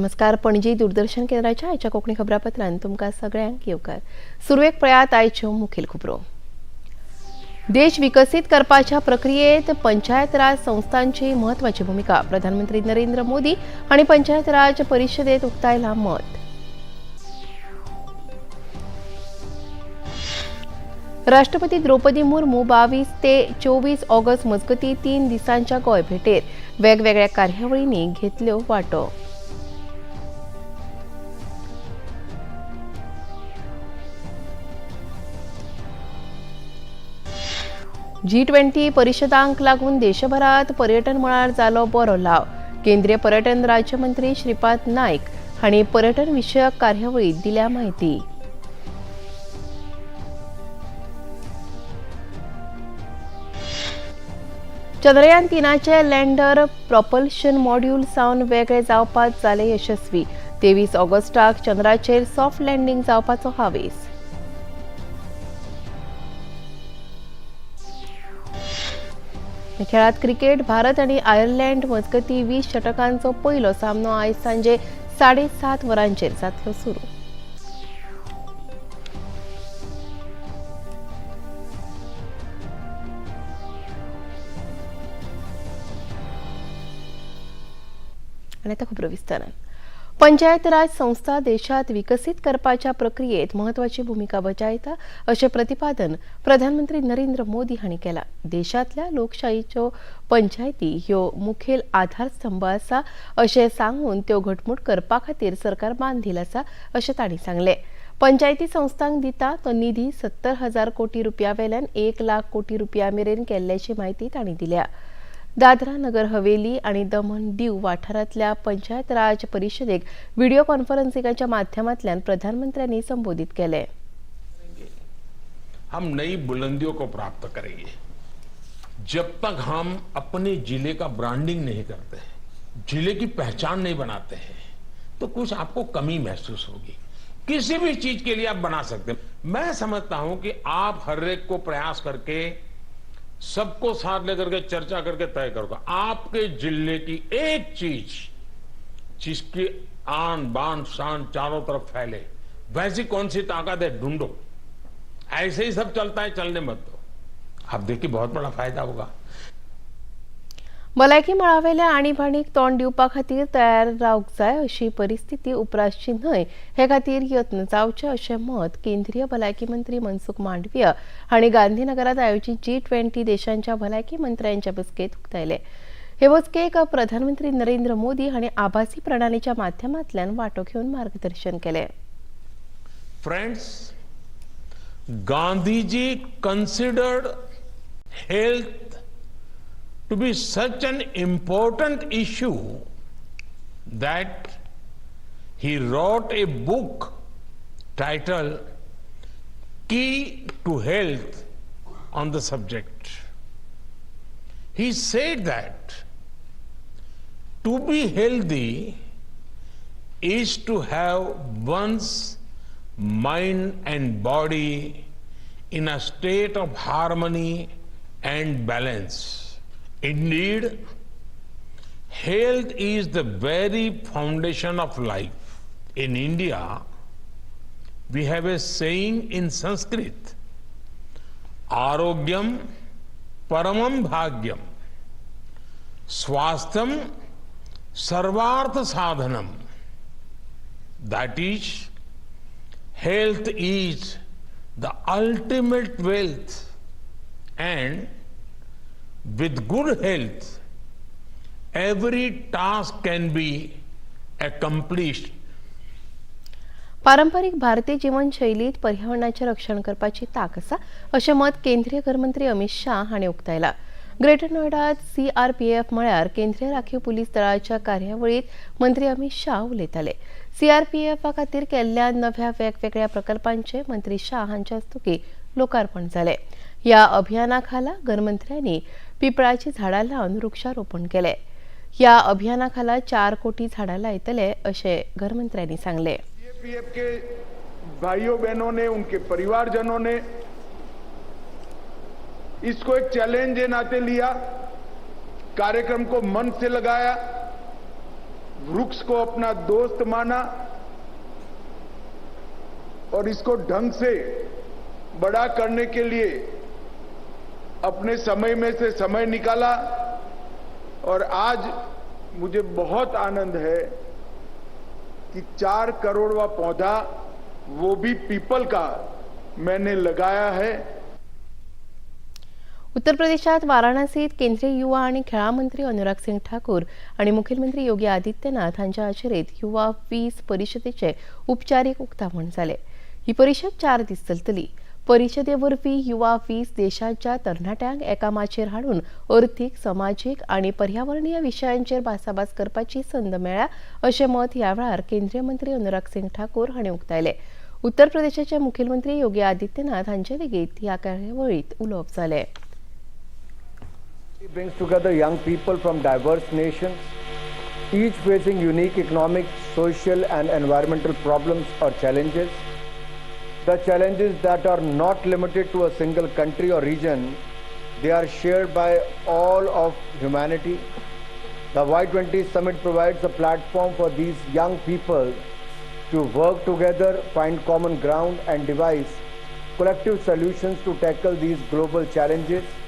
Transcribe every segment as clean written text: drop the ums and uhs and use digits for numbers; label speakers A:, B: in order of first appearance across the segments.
A: नमस्कार. पणजी दूरदर्शन केंद्राच्या आयच्या कोकणी खबरापत्रांत तुमकां सगळ्यांक येवकार. सुरवेक पळयात आयच्यो मुखेल खबरो. देश विकसीत करपाच्या प्रक्रियेत पंचायत राज संस्थांची महत्वाची भूमिका. प्रधानमंत्री नरेंद्र मोदी हांणी पंचायत राज परिशदेत उक्तायला मत. राष्ट्रपती द्रौपदी मुर्मू 22 ते 24 ऑगस्ट मजगती 3 दिसांच्या गोंय भेटेर वेगवेगळ्या कार्यावळींनी घेतल्यो वांटो. G20 परिशदांक लागून देशभरात पर्यटन मळार जालो बरो लाव. केंद्रीय पर्यटन राज्यमंत्री श्रीपाद नाईक हांणी पर्यटन विशयक कार्यावळीत दिल्या माहिती. चंद्रयान 3चे लँडर प्रॉपल्शन मॉड्यूल सावन वेगळे जावपात जाले यशस्वी. 23 ऑगस्टाक चंद्राचेर सॉफ्ट लँडिंग जावपाचो हावेस. खेळात क्रिकेट. भारत आणि आयर्लंड मजगती 20 षटकांचो पयलो सामनो आयज सांजे 7:30 वरांचेर जातलो सुरू. आणि आता खबर विस्तारान. पंचायत राज संस्था देशात विकसित करपाच्या प्रक्रियेत महत्वाची भूमिका बजायता अशें प्रतिपादन प्रधानमंत्री नरेंद्र मोदी हांणी केला. देशातल्या लोकशायेच्यो पंचायती ह्यो मुखेल आधारस्तंभ आसा अशें सांगून त्यो घटमूट करपा खातीर सरकार बांदील आसा अशें तांणी सांगलें. पंचायती संस्थांक दिता तो निधी 70,000 कोटी रुपया वेल्यान 1 लाख कोटी रुपया मेरेन केल्ल्याची माहिती तांणी दिल्या. दादरा नगर हवेली आणि दमण दीव वाठारांतल्या पंचायत राज परिशदेक व्हिडिओ कॉन्फरन्सिंगाच्या माध्यमांतल्यान प्रधानमंत्र्यांनी संबोधित केले.
B: हम नई बुलंदियों को प्राप्त करेंगे. जब तक हम अपने जिले का ब्रांडिंग नहीं करते हैं, जिले की पहचान नहीं बनाते हैं, तो कुछ आपको कमी महसूस होगी. किसी भी चीज के लिए आप बना सकते हैं. मैं समझता हूं कि आप हर एक को प्रयास करके सबको साथ लेकर के चर्चा करके तय करोगे. आपके जिले की एक चीज जिसकी आन बान शान चारों तरफ फैले, वैसी कौन सी ताकत है ढूंढो. ऐसे ही सब चलता है, चलने मत दो. आप देखिए बहुत बड़ा फायदा होगा.
A: भलायकी मळावेल्या आणीबाणीक तोंड दिवपा खातीर तयार रावंक जाय अशी परिस्थिती उपरासची न्हय. हे खातीर यत्न जावचे अशें मत केंद्रीय भलायकी मंत्री मनसुख मांडवीय हांणी गांधीनगरात आयोजित G20 देशांच्या भलायकी मंत्र्यांच्या बसकेत उक्तायले. हे बसकेक प्रधानमंत्री नरेंद्र मोदी हांणी आभासी प्रणालीच्या माध्यमांतल्यान वांटो घेवन मार्गदर्शन केले.
B: Friends, Gandhiji considered health to be such an important issue that he wrote a book titled Key to Health on the subject. He said that to be healthy is to have one's mind and body in a state of harmony and balance. Indeed, health is the very foundation of life. In India, we have a saying in Sanskrit, Arogyam Paramam Bhagyam, Swastham Sarvartha Sadhanam. That is, health is the ultimate wealth, and with good health, every task can be accomplished.
A: पारंपरिक भारतीय जीवनशैलीत पर्यावरणाचे रक्षण करपाची ताक आसा अशें मत केंद्रीय गृहमंत्री अमित शाह हांणी उक्तायला. ग्रेटर नोएडात CRPF म्हळ्यार केंद्रीय राखीव पुलीस दळाच्या कार्यावळीत मंत्री अमित शाह उलयताले. CRPF खातीर केल्ल्या नव्या वेगवेगळ्या प्रकल्पांचे मंत्री शाह हांच्या हस्तुकीं लोकार्पण जाले. या अभियाना खाला गृहमंत्र्यांनी पिंपळाची झाडां लावन वृक्षारोपण केले. या अभियाना खाला 4 कोटी झाडां लायतले अशें गृहमंत्र्यांनी सांगले.
C: CRPF के भाइयों बहनों ने, उनके परिवारजनों ने इसको एक चैलेंज के नाते लिया, कार्यक्रम को मन से लगाया, वृक्ष को अपना दोस्त माना और इसको ढंग से बड़ा करने के लिए अपने समय में से समय निकाला। और आज मुझे बहुत आनंद है कि 4 करोड़वा पौधा वो भी पीपल का मैंने लगाया है।
A: उत्तर प्रदेशात वाराणसीत केंद्रीय युवा आणि खेळा मंत्री अनुराग सिंग ठाकूर आणि मुख्यमंत्री योगी आदित्यनाथ यांच्या आचरेत युवा 20 परिषदेचे औपचारिक उक्तावण झाले। ही परिषद 4 दीस चलतली। परिषदेवरवी युवा 20 देशाच्या तरणाट्यांक एकामाचेर हाडून अर्थीक, सामाजीक आणि पर्यावरणीय विशयांचेर भासाभास करपाची संद मेळ्ळ्या अशें मत ह्या वेळार केंद्रीय मंत्री अनुराग सिंग ठाकूर हांणी उक्तायले। उत्तर प्रदेशाचे मुख्यमंत्री योगी आदित्यनाथ हांचे लेगीत ह्या कार्यावळीत उलोवप जालें।
D: It brings together young people from diverse nations, each facing unique economic, social and environmental problems or challenges. The challenges that are not limited to a single country or region, they are shared by all of humanity. The Y20 Summit provides a platform for these young people to work together, find common ground and devise collective solutions to tackle these global challenges.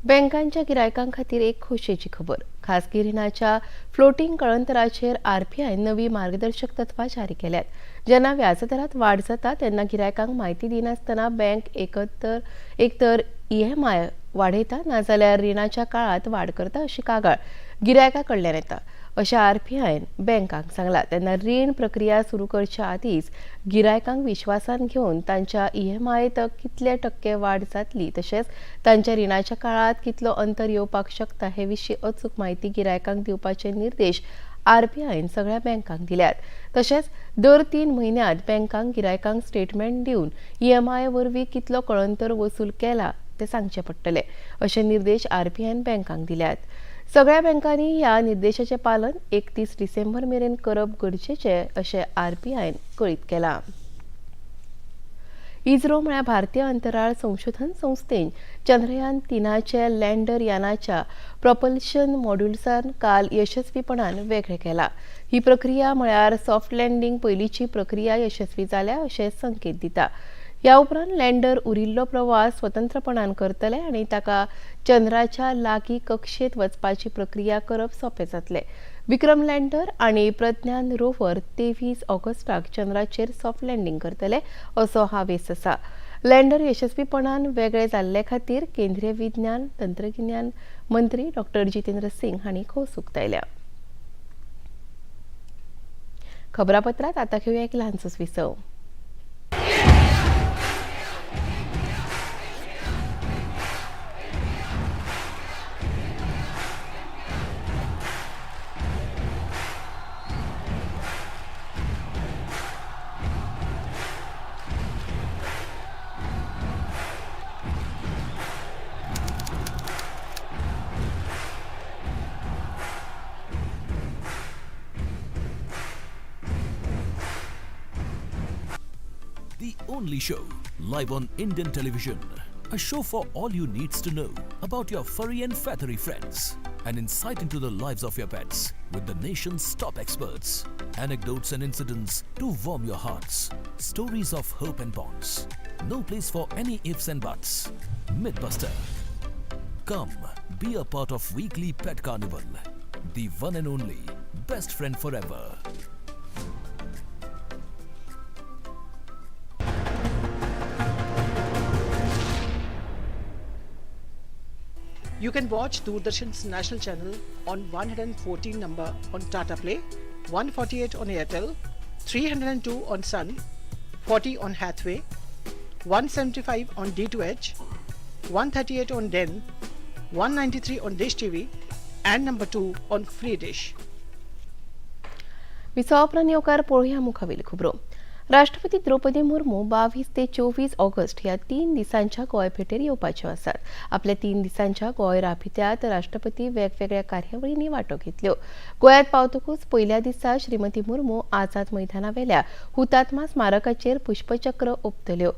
A: बँकांच्या गिरायकांखातीर एक खोशयेची खबर। खासगी रिणाच्या floating कळंतराचेर RBI नवी मार्गदर्शक तत्वां जारी केल्यात। जेन्ना व्याजदरात वाड जाता तेन्ना गिरायकांक म्हायती दिनासतना बँक एकतर ईएमआय वाडयता नाजाल्यार रिणाच्या काळात वाड करता अशी कागाळ गिरायका कडल्यान येता अशें आरबीआयन बँकांक सांगलां। तेन्ना रीण प्रक्रिया सुरू करच्या आदींच गिरायकांक विश्वासान घेवन तांच्या ईएमआयत कितले टक्के वाड जातली तशेंच तांच्या रिणाच्या काळात कितलो अंतर येवपाक शकता हे विशीं अचूक म्हायती गिरायकांक दिवपाचे निर्देश आरबीआयन सगळ्या बँकांक दिल्यात। तशेंच दर 3 म्हयन्यांत बँकांक गिरायकांक स्टेटमेंट दिवन ईएमआय वरवीं कितलो कळंतर वसूल केला ते सांगचे पडटले अशे निर्देश आरबीआयन बँकांक दिल्यात। सगळ्या बँकांनी ह्या निर्देशाचे पालन 31 डिसेंबर मेरेन करप गरजेचे अशें आरबीआयन कळीत केलां। इस्रो म्हळ्यार भारतीय अंतराळ संशोधन संस्थेन चंद्रयान 3चे लँडर यानाच्या प्रॉपल्शन मॉड्यूल्सान काल यशस्वीपणान वेगळे केला। ही प्रक्रिया म्हळ्यार सॉफ्ट लँडिंग पयलींची प्रक्रिया यशस्वी जाल्या अशें संकेत दिता। ह्या उपरांत लँडर उरिल्लो प्रवास स्वतंत्रपणान करतले आनी ताका चंद्राच्या लागीं कक्षेत वचपाची प्रक्रिया करप सोंपें जातलें। विक्रम लँडर आनी प्रज्ञान रोवर 23 ऑगस्टाक चंद्राचेर सॉफ्ट लँडिंग करतले असो हावेस आसा। लँडर यशस्वीपणान वेगळे जाल्ले खातीर केंद्रीय विज्ञान तंत्रज्ञान मंत्री डॉ. जितेंद्र सिंग हांणी खोस उक्तायल्या। खबरापत्रांत आतां घेवया एक ल्हानसो विसव।
E: The only show live on Indian television. A show for all you needs to know about your furry and feathery friends. An insight into the lives of your pets with the nation's top experts. Anecdotes and incidents to warm your hearts. Stories of hope and bonds. No place for any ifs and buts. Mythbuster. Come, be a part of weekly Pet Carnival. The one and only best friend forever.
F: You can watch Doordarshan's national channel on 114 number on Tata Play, 148 on Airtel, 302 on Sun, 40 on Hathway, 175 on D2H, 138 on Den, 193 on Dish TV and number 2 on Free Dish.
A: विसावपरांत येवकार पळोवया मुखावेली खबरो। राष्ट्रपती द्रौपदी मुर्मू 22 ते 24 August ह्या 3 दिसांच्या गोंय भेटेर येवपाच्यो आसात। आपल्या 3 दिसांच्या गोंय राबित्यात राष्ट्रपती वेगवेगळ्या कार्यावळींनी वांटो घेतल्यो। गोंयांत पावतकूच पयल्या दिसा श्रीमती मुर्मू आझाद मैदानावेल्या हुतात्मा स्मारकाचेर पुष्पचक्र ओंपतल्यो।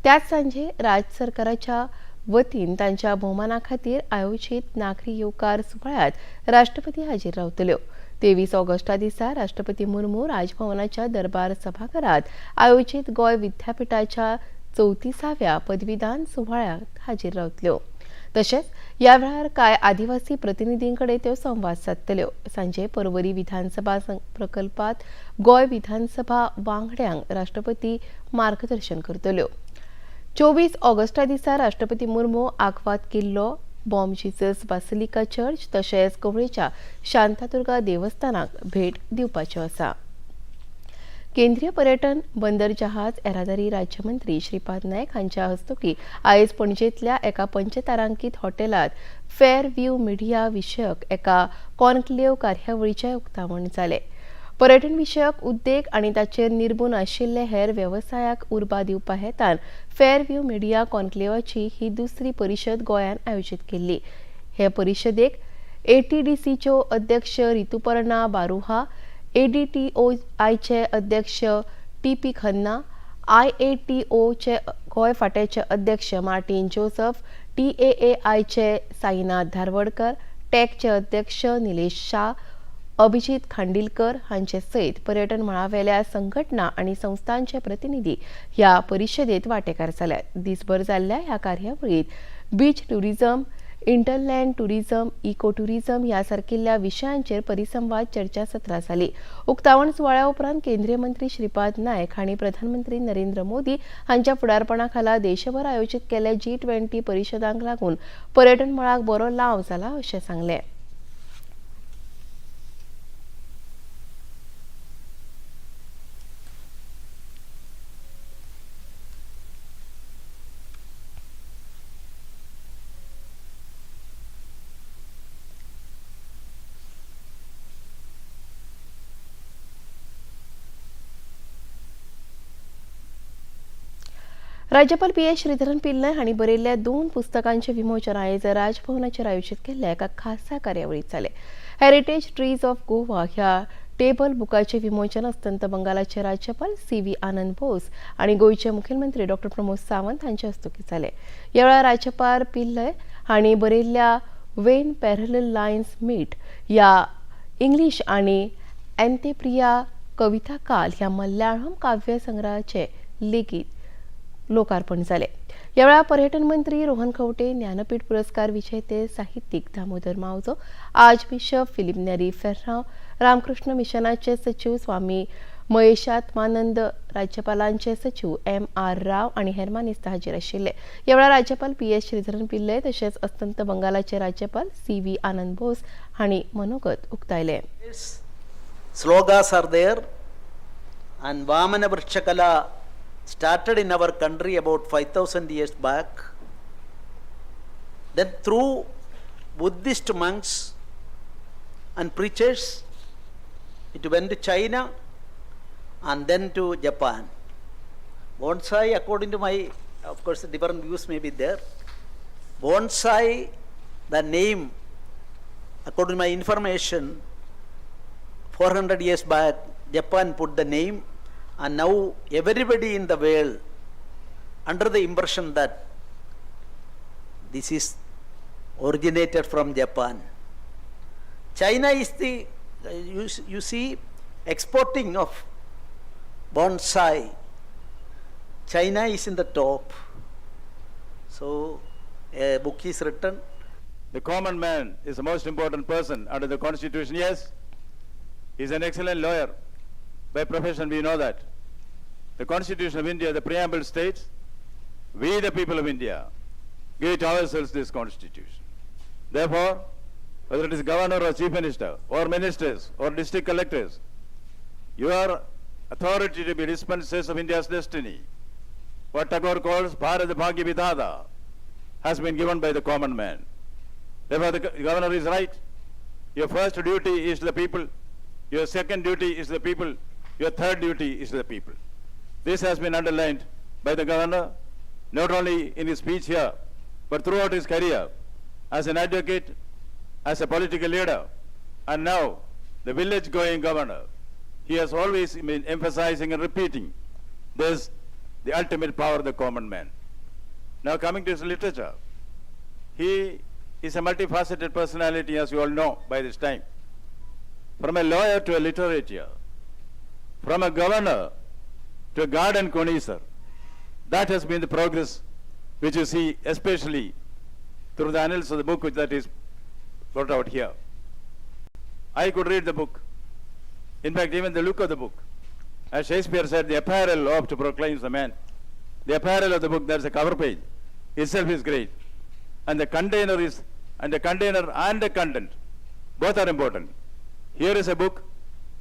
A: त्याच सांजे राज्य सरकाराच्या वतीन तांच्या भोवमाना खातीर आयोजीत नागरी येवकार सुवाळ्यात राष्ट्रपती हाजीर रावतल्यो. 23 ऑगस्टा दिसा राष्ट्रपती मुर्मू राजभवनाच्या दरबार सभाघरात आयोजीत गोंय विद्यापीठाच्या 34व्या पदवीदान सुवाळ्यात हाजीर रावतल्यो. तशेंच ह्या वेळार कांय आदिवासी प्रतिनिधींकडेन त्यो संवाद साधतल्यो. सांजे पर्वरी विधानसभा प्रकल्पात गोंय विधानसभा वांगड्यांक राष्ट्रपती मार्गदर्शन करतल्यो. 24 ऑगस्टा दिसा राष्ट्रपती मुर्मू आग्वाद किल्लो, बॉम जिजस बासिलिका चर्च तशेंच कवळेच्या शांतादुर्गा देवस्थानाक भेट दिवपाच्यो आसा. केंद्रीय पर्यटन, बंदर जहाज येरादारी राज्यमंत्री श्रीपाद नायक हांच्या हस्तुकीं आयज पणजेंतल्या एका पंचतारांकीत हॉटेलांत फेर व्ह्यू मिडिया विशयक एका कॉन्क्लेव्ह कार्यावळीचें उक्तावण जालें. पर्यटन विशयक उद्देग आनी ताचेर निर्भून आशिल्ले हेर वेवसायाक उर्बा दिवपा हेतान फेर व्ह्यू मिडिया कॉन्क्लेव्हाची ही दुसरी परिशद गोंयांत आयोजीत केल्ली. हे परिशदेक एटीडीसीच्यो अध्यक्ष रितुपर्णा बारुहा, एडीटीओआयचे अध्यक्ष टीपी खन्ना, आयएटीओचे गोंय फांट्याचे अध्यक्ष मार्टिन जोसफ, टीएएआयचे साईनाथ धारवडकर, टॅकचे अध्यक्ष निलेश शाह, अभिजीत खांडिलकर हांचे सयत पर्यटन मळावेल्या संघटना आनी संस्थांचे प्रतिनिधी ह्या परिशदेंत वांटेकार जाल्यात. दिसभर जाल्ल्या ह्या कार्यावळींत beach tourism, hinterland tourism, eco tourism ह्या सारकिल्ल्या विशयांचेर परिसंवाद चर्चासत्रां जाली. उक्तावण सुवाळ्या उपरांत केंद्रीय मंत्री श्रीपाद नायक हांणी प्रधानमंत्री नरेंद्र मोदी हांच्या फुडारपणा खाला देशभर आयोजीत केल्ल्या G20 परिशदांक लागून पर्यटन मळाक बरो लाव जाला अशें सांगलें. राज्यपाल PS श्रीधरन पिल्लय हांणी बरयल्ल्या 2 पुस्तकांचे विमोचन आयज राजभवनाचेर आयोजीत केल्ल्या एका खासा कार्यावळींत जालें. हेरिटेज ट्रीज ऑफ गोवा ह्या टेबल बुकाचे विमोचन अस्तंत बंगालाचे राज्यपाल CV आनंद बोस आनी गोंयचे मुखेलमंत्री डॉ प्रमोद सावंत हांचे हस्तुकीं जालें. ह्या वेळार राज्यपाल पिल्लय हांणी बरयल्ल्या वेन पॅरलल लायन्स मीट ह्या इंग्लीश आनी एंतेप्रिया कविता काल ह्या मल्याळम काव्य संग्रहाचे लेगीत लोकार्पण जाले. ह्या वेळार पर्यटन मंत्री रोहन खंवटे, ज्ञानपीठ पुरस्कार विजेते साहित्यीक Damodar Mauzo, archbishop Philip Neri Ferrao, Ramakrishna मिशनाचे सचिव स्वामी महेशात्मानंद, राज्यपालांचे सचिव MR राव आनी हेर मानेस्त हाजीर आशिल्ले. ह्या वेळार राज्यपाल PS श्रीधरन पिल्लय तशेंच अस्तंत बंगालाचे राज्यपाल CV आनंद बोस हांणी मनोगत उक्तायलें.
G: Slogas are there, and Vamana Vrikshakala started in our country about 5,000 years back. Then through Buddhist monks and preachers, it went to China and then to Japan. Bonsai, according to my, of course, different views may be there. Bonsai, the name, according to my information, 400 years back, Japan put the name, and now everybody in the world under the impression that this is originated from Japan. China is the, you see, exporting of bonsai. China is in the top. So a book is written.
H: The common man is the most important person under the Constitution. Yes, he is an excellent lawyer. By profession, we know that. The Constitution of India, the preamble states, we the people of India give it ourselves this Constitution. Therefore, whether it is governor or chief minister or ministers or district collectors, your authority to be dispensers of India's destiny, what Tagore calls Bharat Bhagya Vidhata, has been given by the common man. Therefore, the governor is right. Your first duty is to the people. Your second duty is to the people. Your third duty is to the people. This has been underlined by the governor, not only in his speech here, but throughout his career as an advocate, as a political leader, and now the village-going governor. He has always been emphasizing and repeating this, the ultimate power of the common man. Now coming to his literature, He is a multifaceted personality, as you all know by this time. From a lawyer to a literature, from a governor to a garden connoisseur. That has been the progress which you see, especially through the annals of the book that is brought out here. I could read the book. In fact, even the look of the book. As Shakespeare said, the apparel oft proclaims the man. The apparel of the book, that's the cover page, itself is great. And the container and the content, both are important. Here is a book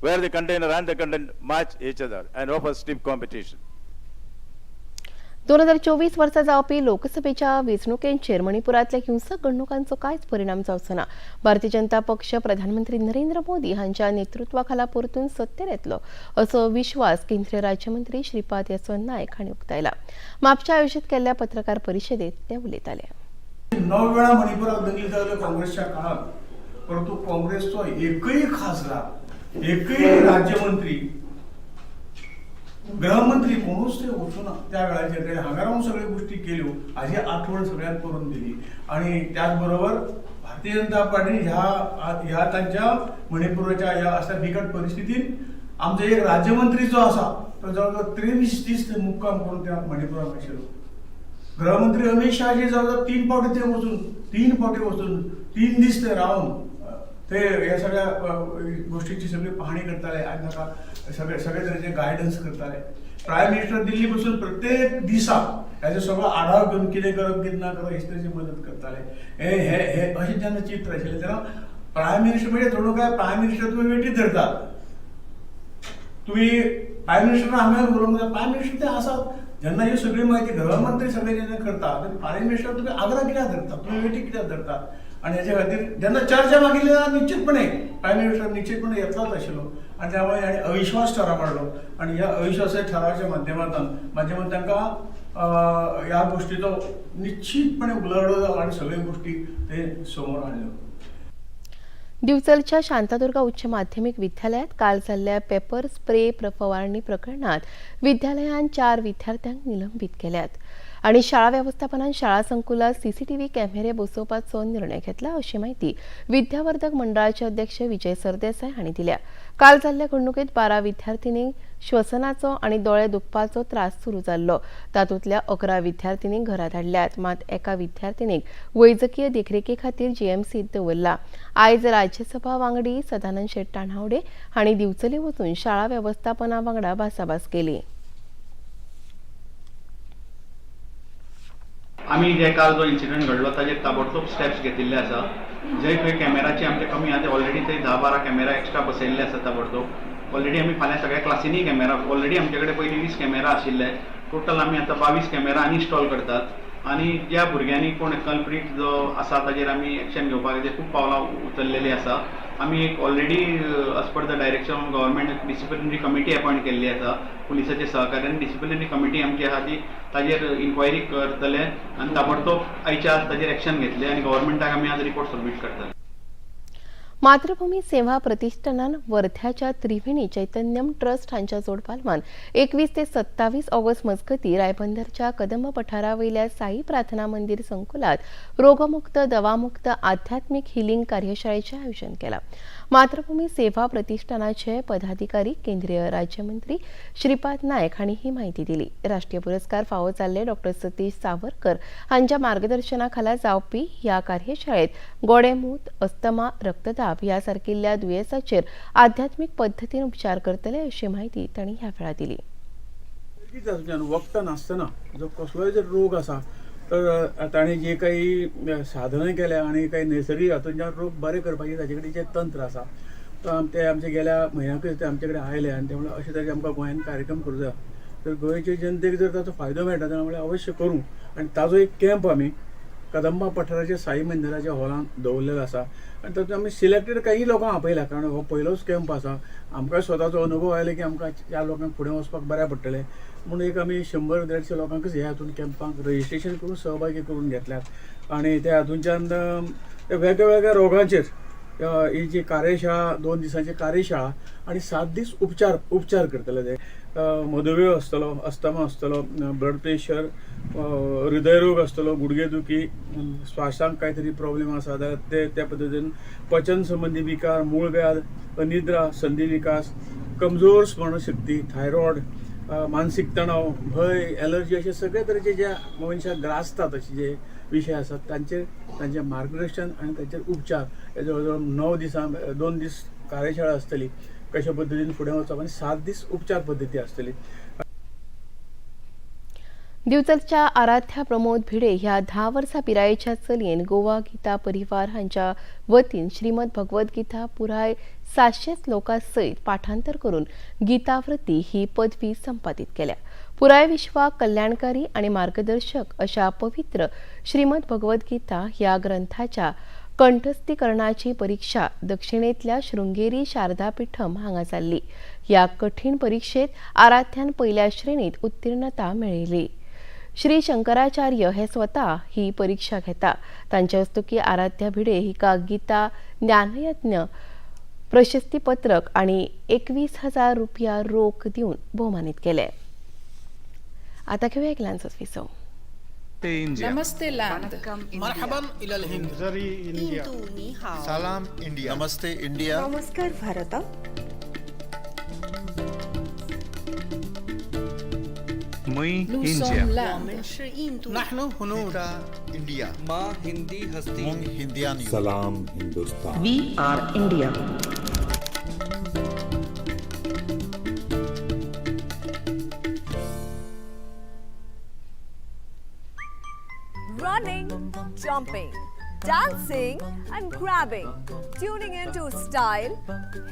H: where the container and the content match each other and offer stiff competition.
A: 2024 वर्सा जावपी लोकसभेच्या वेंचणुकेंचेर मणिपुरातल्या हिंसक घडणुकांचो कांयच परिणाम जावचो ना. भारतीय जनता पक्ष प्रधानमंत्री नरेंद्र मोदी हांच्या नेतृत्वाखाला परतून सत्तेर येतलो असो विश्वास केंद्रीय राज्यमंत्री श्रीपाद येसो नायक हांणी उक्तायला. म्हापशा आयोजीत केल्ल्या पत्रकार परिशदेत ते उलयताले.
I: 9 वेळा मणिपुरात दंगली जाल्यो काँग्रेसच्या काळात, परंतु काँग्रेसचो एकही खासदार, एकही राज्यमंत्री, गृहमंत्री कोणूच ते वचूना. त्या वेळाचेर हांगा रावन सगळ्यो गोष्टी केल्यो, हाजी आठवण सगळ्यांक करून दिली. आणि त्याचबरोबर भारतीय जनता पार्टी ह्या तांच्या मणिपुराच्या ह्या अशा बिकट परिस्थितीत आमचो एक राज्यमंत्री जो आसा तो जवळजवळ 23 दीस ते मुक्काम करून त्या मणिपुराक आशिल्लो. गृहमंत्री अमित शहाजी जवळजवळ 3 फावटी वचून 3 दीस ते रावन ते ह्या सगळ्या गोष्टीची सगळी पाहणी करताले आणि ताका सगळे तरेचे गायडन्स करताले. प्रायम मिनिस्टर दिल्ली बसून प्रत्येक दिसा ह्याचो सगळो आढाव घेवन कितें करप कितें ना करप हेच तरेची मदत करताले. हे अशें जेन्ना चित्र आशिल्लें तेन्ना प्रायम मिनिस्टर म्हणजे थोडो काय प्रायम मिनिस्टर तुमी वेटीत धरतात. तुम्ही प्रायम मिनिस्टर हांगा उलोवंक जाय, प्रायम मिनिस्टर ते आसात. जेन्ना ही सगळी माहिती गृहमंत्री सगळे जेन्ना करता तेन्ना प्रायम मिनिस्टर तुम्ही आग्रा कित्याक धरतात, तुम्ही वेटी कित्याक धरतात. आणि ह्याच्या खातीर जेन्ना चर्चा मागिल्ली तेन्ना निश्चितपणे प्रायम मिनिस्टर निश्चितपणे येतलोच आशिल्लो. आणि त्यामुळे आणि अविश्वास ठराव मांडलो. आणि ह्या अविश्वासाच्या ठरावाच्या माध्यमांतल्यान तांकां ह्या गोष्टीचो निश्चितपणे उलगडो जालो आणि सगळ्यो गोष्टी ते समोर हाडल्यो.
A: दिवचलच्या शांतादुर्गा उच्च माध्यमिक विद्यालयात काल जाल्ल्या पेपर स्प्रे फवारणी प्रकरणात विद्यालयान 4 विद्यार्थ्यांक निलंबित केल्यात. आणि शाळा व्यवस्थापनान शाळा संकुलात सीसीटीव्ही कॅमेरे बसोवपाचो निर्णय घेतला अशी माहिती विद्यावर्धक मंडळाचे अध्यक्ष विजय सरदेसाय हांणी दिल्या. काल जाल्ल्या घडणुकेत 12 विद्यार्थिनींक श्वसनाचो आणि दोळे दुखपाचो त्रास सुरू जाल्लो. तातूंतल्या 11 विद्यार्थिनींक घरा धाडल्यात. मात एका विद्यार्थिनीक वैजकीय देखरेखे खातीर जीएमसीत दवरला. आयज राज्यसभा वांगडी सदानंद शेट टाणावडे हांणी दिवचले वचून शाळा व्यवस्थापना वांगडा भासाभास केली.
J: आम्ही जे काल जो इन्सिडंट घडलो ताजेर ताबडतोब स्टेप्स घेतिल्ले आसा. जे खंय कॅमेराची आमचे कमी आहा ते ऑलरेडी थंय 10-12 कॅमेरा एक्स्ट्रा बसयल्ले आसा ताबडतोब. ऑलरेडी आमी फाल्यां सगळ्या क्लासींनी कॅमेरा, ऑलरेडी आमचे कडेन पयलीं 20 कॅमेरा आशिल्ले, टोटल आमी आतां 22 कॅमेरा आनी इन्स्टॉल करतात. आणि ज्या भुरग्यांनी कोण कल्प्रीट जो आसा ताजेर आमी एक्शन घेवपाक खूब पावलां उचललेली आसा. आमी एक already as per the direction of government disciplinary committee appoint केल्ली आसा. पुलिसाच्या सहकार्यान डिसिप्लिनरी कमिटी आमची आहा ती ताजेर इन्क्वायरी करतले आनी ताबडतोब आयच्या आज ताजेर एक्शन घेतले आणि गव्हर्मेंटाक आमी आज रिपोर्ट सबमीट करतले.
A: मातृभूमी सेवा प्रतिष्ठानान वर्ध्याच्या त्रिवेणी चैतन्यम ट्रस्ट हांच्या जोडपालवान 21 ते 27 ऑगस्ट मजगती रायबंदरच्या कदंब पठारावयल्या साई प्रार्थना मंदिर संकुलात रोगमुक्त दवामुक्त आध्यात्मिक हिलिंग कार्यशाळेचे आयोजन केला. मातृभूमी सेवा प्रतिष्ठानाचे पदाधिकारी केंद्रीय राज्यमंत्री श्रीपाद नायक हांणी ही माहिती दिली. राष्ट्रीय पुरस्कार फावो जाल्ले डॉ. सतीश सावरकर हांच्या मार्गदर्शनाखाला जावपी ह्या कार्यशाळेत गोडेमूत, अस्थमा, रक्तदाब ह्या सारकिल्ल्या दुयेंसाचेर आध्यात्मिक पद्दतीन उपचार करतले अशी माहिती तांणी ह्या वेळार दिली.
I: वखद नासतना जो कसलोय जर रोग आसा तर ताणें जे काही साधनां केल्या आणि काही नैसर्गिक हातूंतल्यान रोग बरे करपाचें ताचे कडेन जें तंत्र आसा ते आमचे गेल्या म्हयन्याकच ते आमचे कडेन आयले. आनी त्यामुळे अशे तरेचे आमकां गोंयांत कार्यक्रम करूं जाय. तर गोंयचे जनतेक जर ताचो फायदो मेळटा जाल्यार अवश्य करूं. आनी ताजो एक कॅम्प आमी कदंबा पठाराच्या साई मंदिराच्या हॉलांत दवरलेलो आसा. आनी तातूंत आमी सिलेक्टेड काही लोकांक आपयल्या, कारण हो पयलोच कॅम्प आसा. आमकां स्वताचो अनुभव आयलो की आमकां त्या लोकांक फुडें वचपाक बऱ्या पडटलें म्हणून एक आमी 100-150 लोकांकच ह्या हातूंत कॅम्पाक रजिस्ट्रेशन करून सहभागी करून घेतल्यात. आनी त्या हातूंतल्यान वेगळ्या वेगळ्या रोगांचेर ही जी कार्यशाळा 2 दिसांची कार्यशाळा आणि 7 दीस उपचार करतले ते मधुमेह आसतलो, अस्थमा आसतलो, ब्लड प्रेशर, हृदयरोग आसतलो, गुडघेदुखी, श्वासांक काहीतरी प्रॉब्लेम आसा जाल्यार त्या पद्दतीन पचन संबंधी विकार, मूळव्याध, अनिद्रा, संधी विकास, कमजोर स्मरणशक्ती, थायरॉइड, मानसिक तणाव, भय, एलर्जी असे सगळे तरेचे जे मनशाक ग्रासतात असे जे विषय असतात तांचे मार्गदर्शन आणि तांचेर उपचार हे जवळ 9 दिसां 2 दीस कार्यशाळा आसतली, कशा पद्दतीन फुडें वचप आनी 7 दीस उपचार पद्दती आसतली.
A: दिवचलच्या आराध्या प्रमोद भिडे ह्या 10 वर्सां पिरायेच्या चलयेन गोवा गीता परिवार हांच्या वतीन श्रीमद भगवद्गीता पुराय 700 श्लोकां सयत पाठांतर करून गीतावृत्ती ही पदवी संपादीत केल्या. पुराय विश्वाक कल्याणकारी आणि मार्गदर्शक अशा पवित्र श्रीमद भगवद्गीता ह्या ग्रंथाच्या कंठस्थीकरणाची परीक्षा दक्षिणेतल्या शृंगेरी शारदा पीठम हांगा जाल्ली. ह्या कठीण परीक्षेत आराध्यान पहिल्या श्रेणीत उत्तीर्णता मेळयली. श्री शंकराचार्य हे स्वतः ही परीक्षा घेता. तांचे हस्तुकी आराध्या भिडे हिका गीता ज्ञानयज्ञ प्रशस्तीपत्रक आणि 21,000 रुपया रोख दिवन भोवमानित केले. आता घेऊया एक ल्हानसो विसव.
K: नमस्ते लैंड,
F: मरहबन इलल हिंद,
K: सलाम इंडिया,
L: नमस्ते इंडिया,
M: नमस्कार भारत,
F: नहनु हुनूर
K: इंडिया,
L: माँ हिंदी हस्ती,
K: हिंदिया,
L: सलाम Hindustan,
M: we are India.
N: Running, jumping, dancing and grabbing, tuning into style,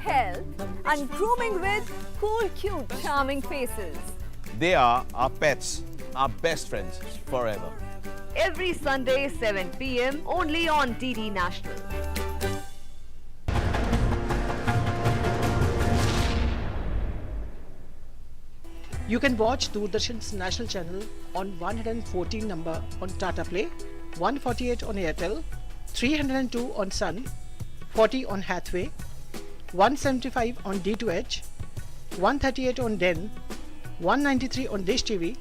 N: health and grooming with cool, cute, charming faces.
O: They are our pets, our best friends forever.
N: Every Sunday 7 p.m. only on DD National.
F: You can watch Doordarshan's national channel on 114 number on Tata Play, 148 on Airtel, 302 on Sun, 40 on Hathway, 175 on D2H, 138 on Den, 193 on Dish TV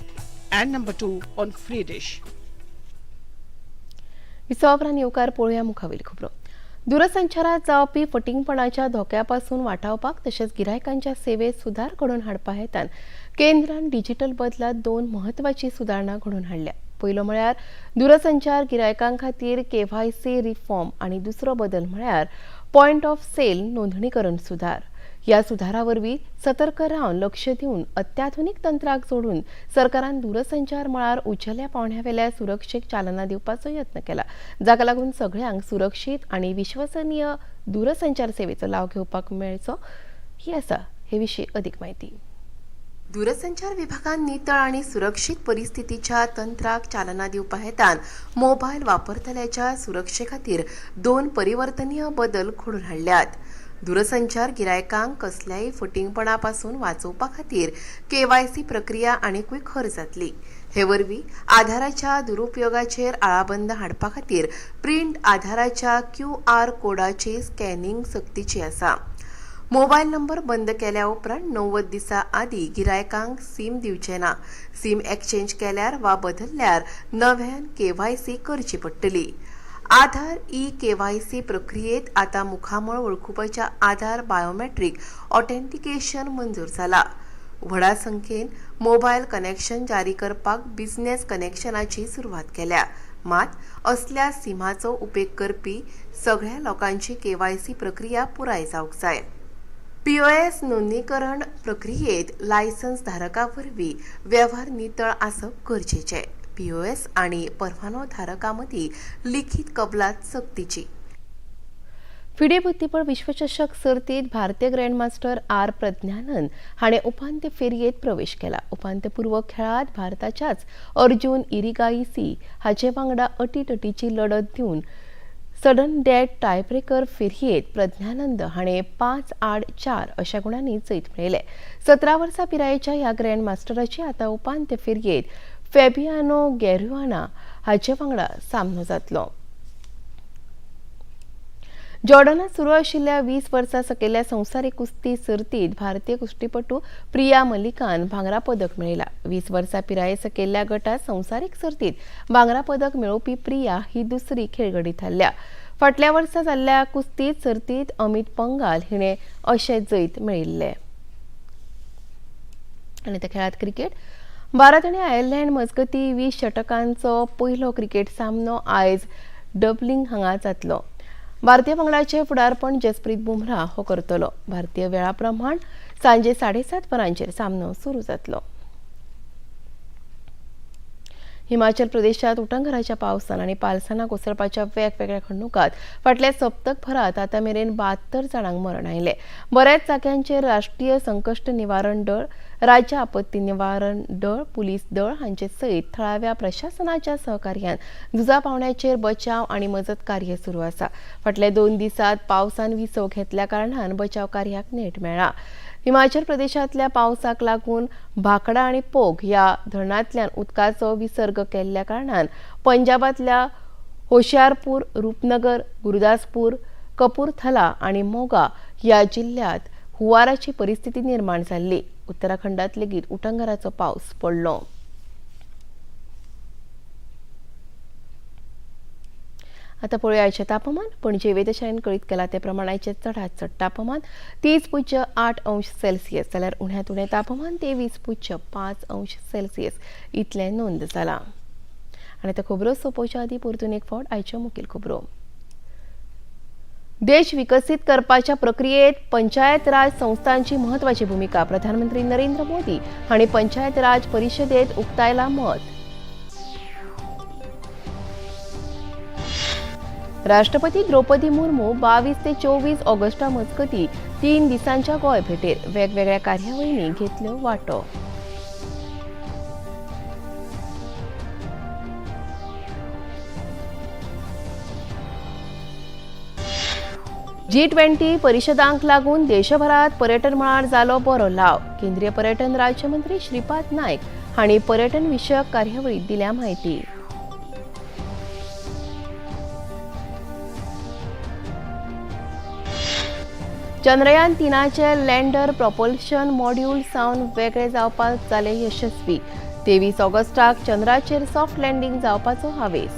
F: and number 2 on Free Dish.
A: विसवापरान येवकार पळोवया मुखावेली खबरो. दूरसंचारात जावपी फटिंगपणाच्या धोक्यापासून वाटावपाक तशेंच गिरायकांच्या सेवेत सुदार घडोवन हाडपा हेतान केंद्रान डिजिटल बदलात 2 म्हत्वाची सुदारणा घडोवन हाडल्या. पयलो म्हळ्यार दूरसंचार गिरायकां खातीर KYC रिफॉर्म आणि दुसरो बदल म्हळ्यार पॉयंट ऑफ सेल नोंदणीकरण सुदार. ह्या सुधारा वरवीं सतर्क रावन लक्ष दिवन अत्याधुनीक तंत्राक जोडून सरकारान दूरसंचार मळार उंचेल्या पावंड्यावेल्या सुरक्षेक चालना दिवपाचो यत्न केला, जाका लागून सगळ्यांक सुरक्षीत आणि विश्वसनीय दूरसंचार सेवेचो लाव घेवपाक मेळचो ही आसा हे विशीं अदीक माहिती. दूरसंचार विभागान नितळ आणि सुरक्षीत परिस्थितीच्या तंत्राक चालना दिवपा हेतान मोबायल वापरतल्याच्या सुरक्षे खातीर 2 परिवर्तनीय बदल घडोवन हाडल्यात. दूरसंचार गिरायकांक कसल्याय फटिंगपणापासून वाचोवपा खातीर KYC प्रक्रिया आनीकूय खर जातली. हे वरवीं आधाराच्या दुरुपयोगाचेर आळाबंद हाडपा खातीर प्रिंट आधाराच्या QR कोडाची स्कॅनिंग सक्तीची आसा. मोबायल नंबर बंद केल्या उपरांत 90 दिसां आदी गिरायकांक सीम दिवचे ना. सीम एक्सचेंज केल्यार वा बदलल्यार नव्यान KYC करची पडटली. आधार KYC प्रक्रियेत आता मुखामळ वळखुपाच्या आधार बायोमेट्रीक ऑथेंटिकेशन मंजूर जाला. व्हडा संख्येन मोबायल कनेक्शन जारी करपाक बिझनेस कनेक्शनाची सुरवात केल्या. मात असल्या सिमाचो उपेग करपी सगळ्या लोकांची KYC प्रक्रिया पुराय जावंक जाय. POS नोंदणीकरण प्रक्रियेत लायसन्स धारका वरवीं व्यवहार नितळ आसप गरजेचे. POS आणि परवानो धारकां मदीं लिखीत कबलात सक्तीची. फिडे बुद्धिबळ विश्वचषक सर्तीत भारतीय ग्रँडमास्टर R प्रज्ञानंद हाणें उपांत्य फेरयेत प्रवेश केला. उपांत्यपूर्व खेळात भारताच्याच अर्जुन इरिगाईसी हाचे वांगडा अटीतटीची लढत दिवन सडन डेथ टायब्रेकर फेरयेत प्रज्ञानंद हाणें 5-8-4 अशा गुणांनी जैत मेळयले. 17 वर्सां पिरायेच्या ह्या ग्रँडमास्टराची आतां उपांत्य फेरयेत फॅबियानो गॅरुआना हाचे वांगडा सामनो जातलो. जॉर्डनात सुरू आशिल्ल्या 20 वर्सां सकयल्या संवसारीक कुस्ती सर्तीत भारतीय कुस्तीपटू प्रिया मल्लिकान भांगरा पदक मेळयला. 20 वर्सां पिराये सकयल्या गटात संवसारीक सर्तीत भांगरा पदक मेळोवपी प्रिया ही दुसरी खेळगडी थारल्या. फाटल्या वर्सा जाल्ल्या कुस्तीत सर्तीत अमित पंघाल हिणें अशें जैत मेळयिल्लें. आनी त्या खेळांत क्रिकेट. भारत आनी आयर्लंड मजगतीं 20 षटकांचो पयलो क्रिकेट सामनो आयज डब्लिन हांगा जातलो. भारतीय पंगडाचें फुडारपण जसप्रीत बुमराह हो करतलो. भारतीय वेळा प्रमाण सांजे 7:30 वरांचेर सामनो सुरू जातलो. हिमाचल प्रदेशात उटंगराच्या पावसान आनी पालसाना कोसळपाच्या वेगवेगळ्या खणणुकात फाटल्या सप्तकभरात आतां मेरेन 72 जाणांक मरण आयले. बऱ्याच जाग्यांचेर राष्ट्रीय संकश्ट निवारण दळ, राज्य आपत्ती निवारण दळ, पुलीस दळ हांचे सयत थळाव्या प्रशासनाच्या सहकार्यान झुजा पावंड्याचेर बचाव आनी मजत कार्य सुरू आसा. फाटल्या 2 दिसांत पावसान विसव घेतल्या कारणान बचाव कार्याक नेट मेळ्ळा. हिमाचल प्रदेशांतल्या पावसाक लागून भाखडा आनी पोग ह्या धरणांतल्यान उदकाचो विसर्ग केल्ल्या कारणान पंजाबांतल्या होशियारपूर, रूपनगर, गुरदासपूर, कपूरथला आनी मोगा ह्या जिल्ह्यांत हुंवाराची परिस्थिती निर्माण जाल्ली. उत्तराखंडात लेगीत उटंगराचो पावस पडलो. आतां पळोवया आयचें तापमान. पणजे वेधशाळेन कळीत केला ते प्रमाण आयचें चडांत चड तापमान 30.8 अंश सेल्सियस जाल्यार उण्यांत उणें तापमान 23.5 अंश सेल्सियस इतलें नोंद जालां. आनी त्या खबरो सोंपोवच्या आदीं परतून एक फावट आयच्यो मुखेल खबरो. देश विकसीत करपाच्या प्रक्रियेत पंचायत राज संस्थांची महत्वाची भूमिका. प्रधानमंत्री नरेंद्र मोदी हांणी पंचायत राज परिशदेत उक्तायलां मत. राष्ट्रपती द्रौपदी मुर्मू 22 ते 24 ऑगस्टा मजगतीं 3 दिसांच्या गोंय भेटेर. वेगवेगळ्या कार्यावळींनी घेतल्यो वांटो. G20 परिशदांक लागून देशभरात पर्यटन मळार जालो बरो लाव. केंद्रीय पर्यटन राज्यमंत्री श्रीपाद नायक हांणी पर्यटन विशयक कार्यावळींत दिल्या म्हायती. चंद्रयान 3चे लँडर प्रॉपल्शन मॉड्यूल सावन वेगळे जावपाक जाले यशस्वी. 23 ऑगस्टाक चंद्राचेर सॉफ्ट लँडिंग जावपाचो हावेस.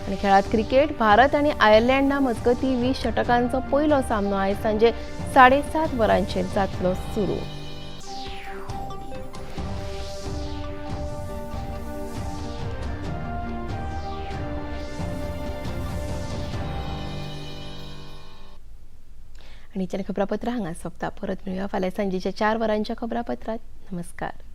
A: आनी खेळांत क्रिकेट. भारत आनी आयर्लंडा मजगतीं 20 षटकांचो पयलो सामनो आयज सांजे 7:30 वरांचेर जातलो सुरू. आनी इतलें खबरापत्र हांगा सोंपता. परत मेळुया फाल्यां सांजेच्या 4 वरांच्या खबरापत्रांत. नमस्कार.